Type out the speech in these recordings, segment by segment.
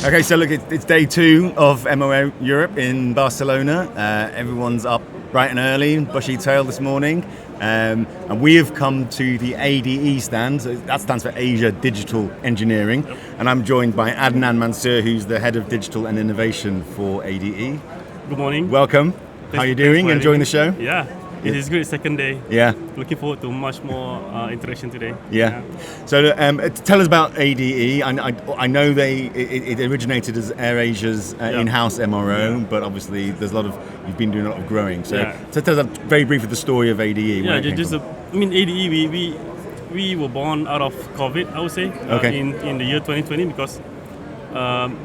Okay, so look, it's day 2 of MRO Europe in Barcelona. Everyone's up bright and early, bushy-tailed this morning. And we have come to the ADE stand. So that stands for Asia Digital Engineering. Yep. And I'm joined by Adnan Mansur, who's the Head of Digital and Innovation for ADE. Good morning. Welcome. How are you doing? Enjoying the show? Yeah. It is great, second day. Yeah. Looking forward to much more interaction today. Yeah. So tell us about ADE. I know it originated as AirAsia's in-house MRO, but obviously you've been doing a lot of growing. So tell us very briefly the story of ADE. Yeah, ADE, we were born out of COVID, I would say, in the year 2020, because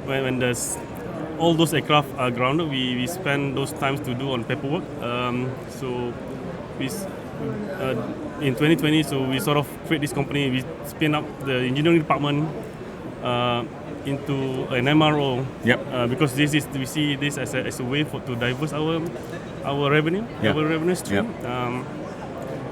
when there's all those aircraft are grounded, we spend those times to do on paperwork. So we in 2020, so we sort of create this company. We spin up the engineering department into an MRO. Yep. Because we see this as a way to diverse our revenue, our revenue stream. Yep.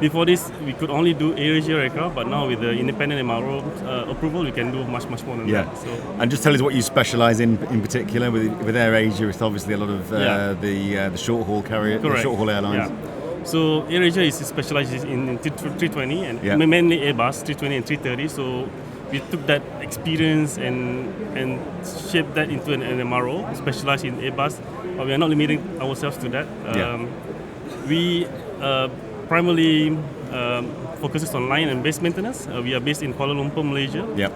Before this, we could only do AirAsia aircraft, but now with the independent MRO approval, we can do much more than that. So. And just tell us what you specialise in particular with AirAsia. It's obviously a lot of the short haul carrier, the short haul airlines. Yeah. So AirAsia is specialised in 320 and mainly Airbus 320 and 330. So we took that experience and shaped that into an MRO, specialised in Airbus. But we are not limiting ourselves to that. We primarily focuses on line and base maintenance. We are based in Kuala Lumpur, Malaysia. Yep.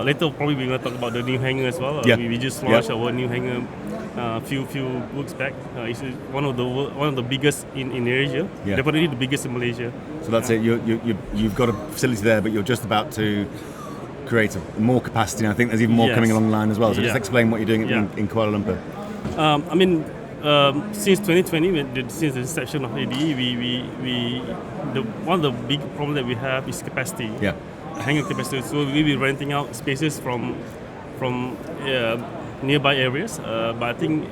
Later, probably we're going to talk about the new hangar as well. We just launched our new hangar few weeks back. It's one of the biggest in Asia. Definitely the biggest in Malaysia. So that's it. You've got a facility there, but you're just about to create more capacity. And I think there's even more coming along the line as well. So just explain what you're doing in Kuala Lumpur. Since 2020, since the inception of ADE, one of the big problems that we have is capacity. Hangar capacity. So we'll be renting out spaces from nearby areas. But I think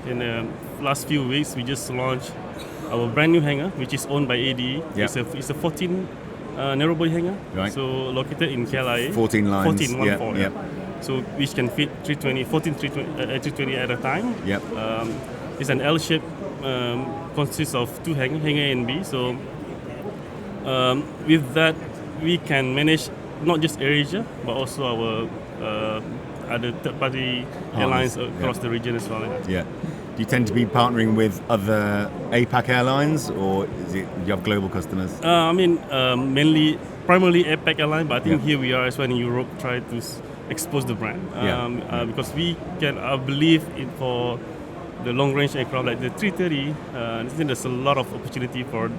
in the last few weeks, we just launched our brand new hangar, which is owned by ADE. It's a 14 narrow-body hangar. Right. So located in KLIA. 14 lines. 14. So which can fit 14 320 at a time. It's an L shape, consists of 2 hangar A and B. So with that, we can manage not just AirAsia, but also our other third-party airlines across the region as well. Do you tend to be partnering with other APAC airlines, or do you have global customers? Primarily APAC airline, but I think here we are as well in Europe, try to expose the brand. Because we can, I believe, for the long-range aircraft like the 330, I think there's a lot of opportunity for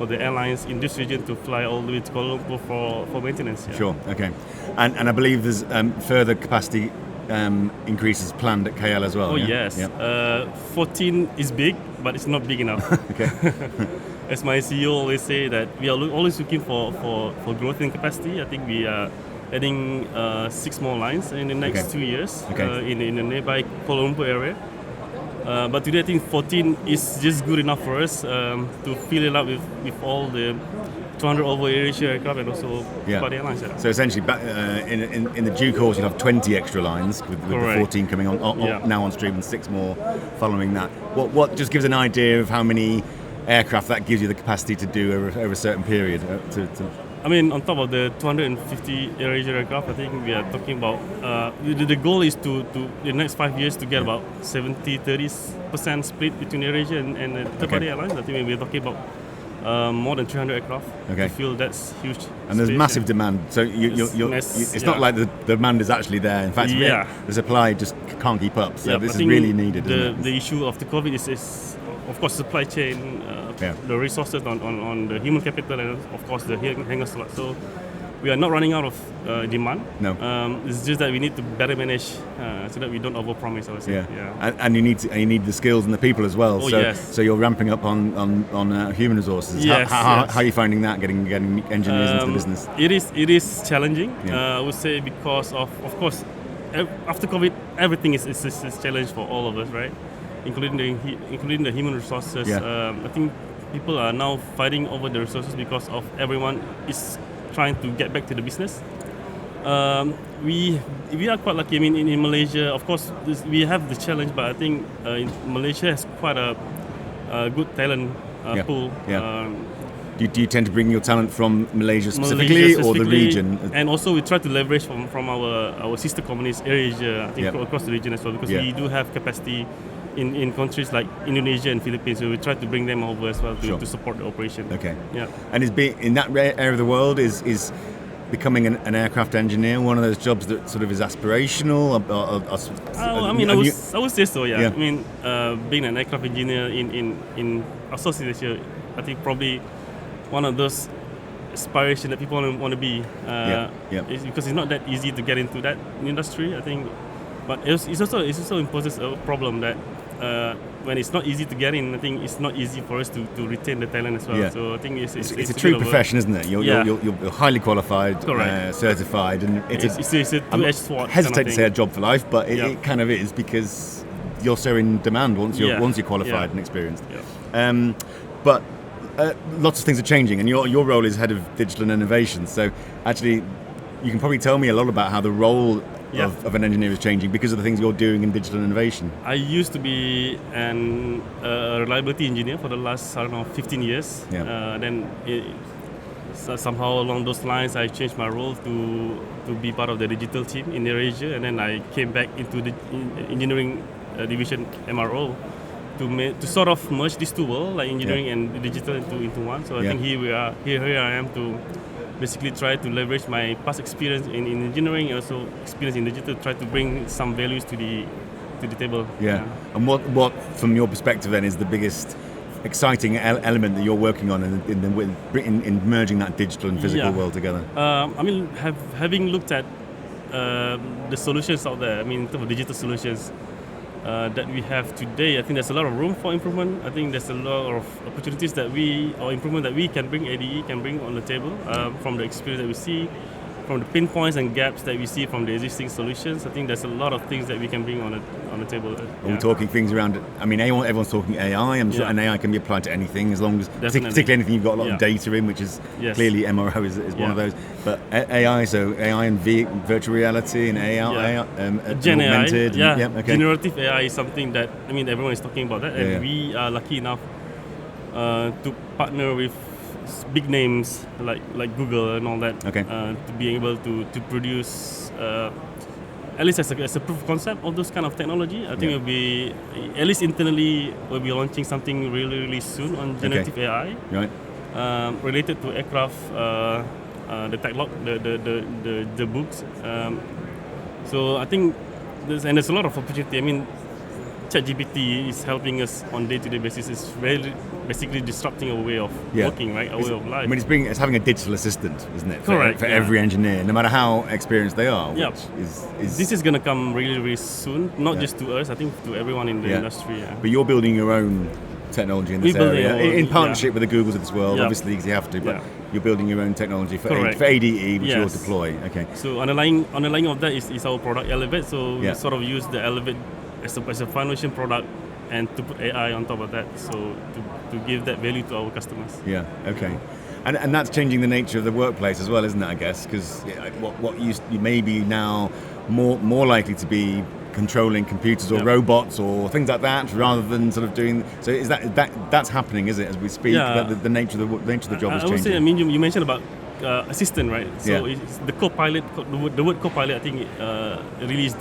the airlines in this region to fly all the way to Kuala Lumpur for maintenance. Sure, okay. And I believe there's further capacity increases planned at KL as well. Oh yes, 14 is big, but it's not big enough. As my CEO always say, that we are always looking for growth in capacity. I think we are adding 6 more lines in the next 2 years in the nearby Kuala Lumpur area. But today I think 14 is just good enough for us to fill it up with all the 200 over AirAsia aircraft and also third-party airlines. So essentially, in the due course, you'll have 20 extra lines with the 14 coming on now on stream and 6 more following that. What just gives an idea of how many aircraft that gives you the capacity to do over a certain period? On top of the 250 AirAsia aircraft, I think we are talking about the goal is to in the next 5 years to get about 70-30% split between AirAsia and third-party airlines. I think we're talking about more than 300 aircraft. I feel that's huge. And there's massive demand. So it's not like the demand is actually there. In fact, the supply just can't keep up. So this is really needed. The issue of the COVID is of course supply chain, the resources on the human capital, and of course the hangar slot. So we are not running out of demand. No. It's just that we need to better manage so that we don't overpromise ourselves. And you need the skills and the people as well. So you're ramping up on human resources. How are you finding that, getting engineers into the business? It is challenging. I would say because of course after COVID everything is a challenge for all of us, right? Including the human resources. I think people are now fighting over the resources because of everyone is trying to get back to the business. We are quite lucky. I mean, in Malaysia, of course, we have the challenge, but I think Malaysia has quite a good talent pool. Yeah. Do you tend to bring your talent from Malaysia specifically, or the region? And also we try to leverage from our sister companies, AirAsia, I think across the region as well, because we do have capacity in countries like Indonesia and Philippines, so we try to bring them over as well to support the operation. Okay. Yeah. And is being in that area of the world is becoming an aircraft engineer one of those jobs that sort of is aspirational? I would say so. Yeah. I mean, being an aircraft engineer in Southeast Asia, I think probably one of those aspiration that people want to be. Because it's not that easy to get into that industry, I think. But it also imposes a problem that when it's not easy to get in, I think it's not easy for us to retain the talent as well. Yeah. So I think it's a true profession, isn't it? You're highly qualified, certified, and it's a two-edged sword. I hesitate to say a job for life, but it kind of is, because you're so in demand once you're qualified and experienced. Yeah. But lots of things are changing, and your role is head of digital and innovation. So actually, you can probably tell me a lot about how the role of an engineer is changing because of the things you're doing in digital innovation. I used to be a reliability engineer for the last 15 years. Then somehow along those lines, I changed my role to be part of the digital team in AirAsia, and then I came back into the engineering division MRO to sort of merge these two worlds, like engineering and digital into one. So I think here I am to basically try to leverage my past experience in engineering and also experience in digital, try to bring some values to the table. Yeah. And what from your perspective then is the biggest exciting element that you're working on in merging that digital and physical world together? I mean, having looked at the solutions out there, I mean, in terms of digital solutions that we have today, I think there's a lot of room for improvement. I think there's a lot of opportunities improvement that we can bring, ADE can bring on the table from the experience that we see, from the pinpoints and gaps that we see from the existing solutions. I think there's a lot of things that we can bring on the table. We're talking things around, I mean, everyone's talking AI, I'm sure, and AI can be applied to anything as long as, particularly anything you've got a lot of data in, which is clearly MRO is one of those. But AI, so AI and virtual reality and AI, augmented. Generative AI is something that, I mean, everyone is talking about that, and we are lucky enough to partner with big names like Google and all that to be able to produce at least as a proof of concept of those kind of technology. I think it'll be, at least internally, we'll be launching something really soon on generative AI related to aircraft, the tech log, the books. So I think there's a lot of opportunity. I mean, ChatGPT is helping us on day-to-day basis. It's basically disrupting our way of working, right? Our way of life. I mean, it's having a digital assistant, isn't it? Correct. For every engineer, no matter how experienced they are. Yeah. This is going to come really soon, not just to us, I think to everyone in the industry. Yeah. But you're building your own technology in this area, in partnership with the Googles of this world, obviously, because you have to, but you're building your own technology for ADE, which you'll deploy. Okay. So underlying of that is our product Elevate, so we sort of use the Elevate as a foundation product and to put AI on top of that, so to give that value to our customers. Yeah, okay. And that's changing the nature of the workplace as well, isn't it, I guess? Because what you may be now more likely to be controlling computers or robots or things like that, rather than sort of doing. So is that's happening, is it, as we speak? That the nature of the job is changing. I would say. I mean, you mentioned about assistant, right? So it's the co-pilot. The word co-pilot, I think, really is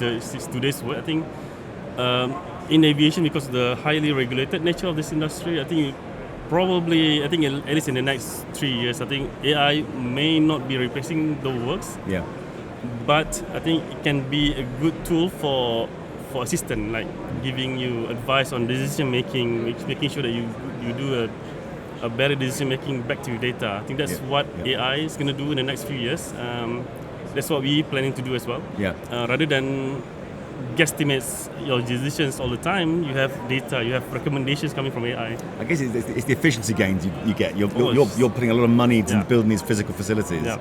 today's word. I think in aviation, because of the highly regulated nature of this industry, I think at least in the next 3 years, I think AI may not be replacing the works. Yeah. But I think it can be a good tool for assistant, like giving you advice on decision making, making sure that you do a better decision making back to your data. I think that's what AI is going to do in the next few years. That's what we're planning to do as well. Yeah. Rather than guesstimates your decisions all the time, you have data, you have recommendations coming from AI. I guess it's the efficiency gains you get. You're putting a lot of money into building these physical facilities. Yeah.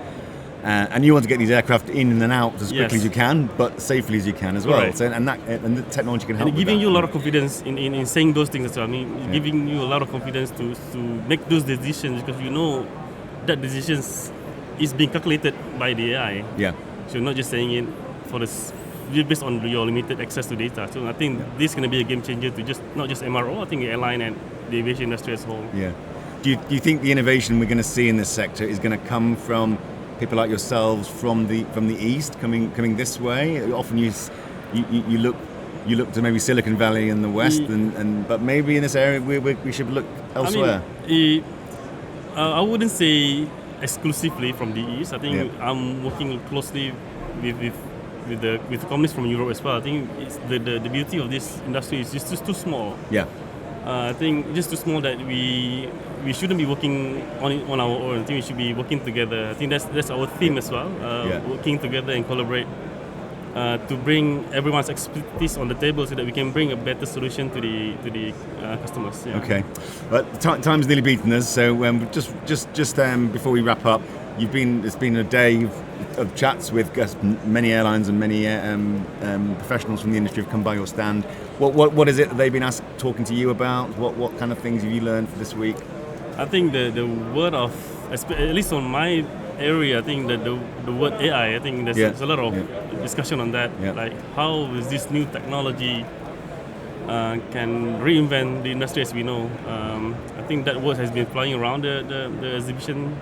And you want to get these aircraft in and out as quickly as you can, but safely as you can as well. Right. So, and the technology can help. And giving you a lot of confidence in saying those things as well. I mean, giving you a lot of confidence to make those decisions, because you know that decisions is being calculated by the AI. Yeah. So you're not just saying it for this based on your limited access to data. So I think this is going to be a game changer to just not just MRO. I think the airline and the aviation industry as a whole. Yeah. Do you think the innovation we're going to see in this sector is going to come from people like yourselves from the east coming this way? Often you look to maybe Silicon Valley in the west, but maybe in this area we should look elsewhere. I wouldn't say exclusively from the east. I think I'm working closely with companies from Europe as well. I think it's the beauty of this industry is just too small. Yeah. I think just too small that we shouldn't be working on our own. I think we should be working together. I think that's our theme as well. Working together and collaborate to bring everyone's expertise on the table so that we can bring a better solution to the customers. Yeah. Okay, but time's nearly beaten us. So just before we wrap up, it's been a day of chats with many airlines and many professionals from the industry have come by your stand. What is it that they've been talking to you about? What kind of things have you learned for this week? I think the word of, at least on my area, I think that the word AI, I think there's a lot of discussion on that. Yeah. Like how is this new technology can reinvent the industry as we know. I think that word has been flying around the exhibition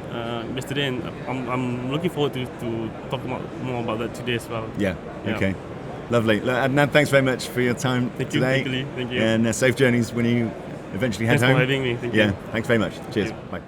yesterday, and I'm looking forward to talk more about that today as well. Yeah. Okay. Lovely. Adnan, thanks very much for your time today. Thank you. And safe journeys when you eventually head home. Thanks for having me. Thank you. Thanks very much. Cheers. Bye.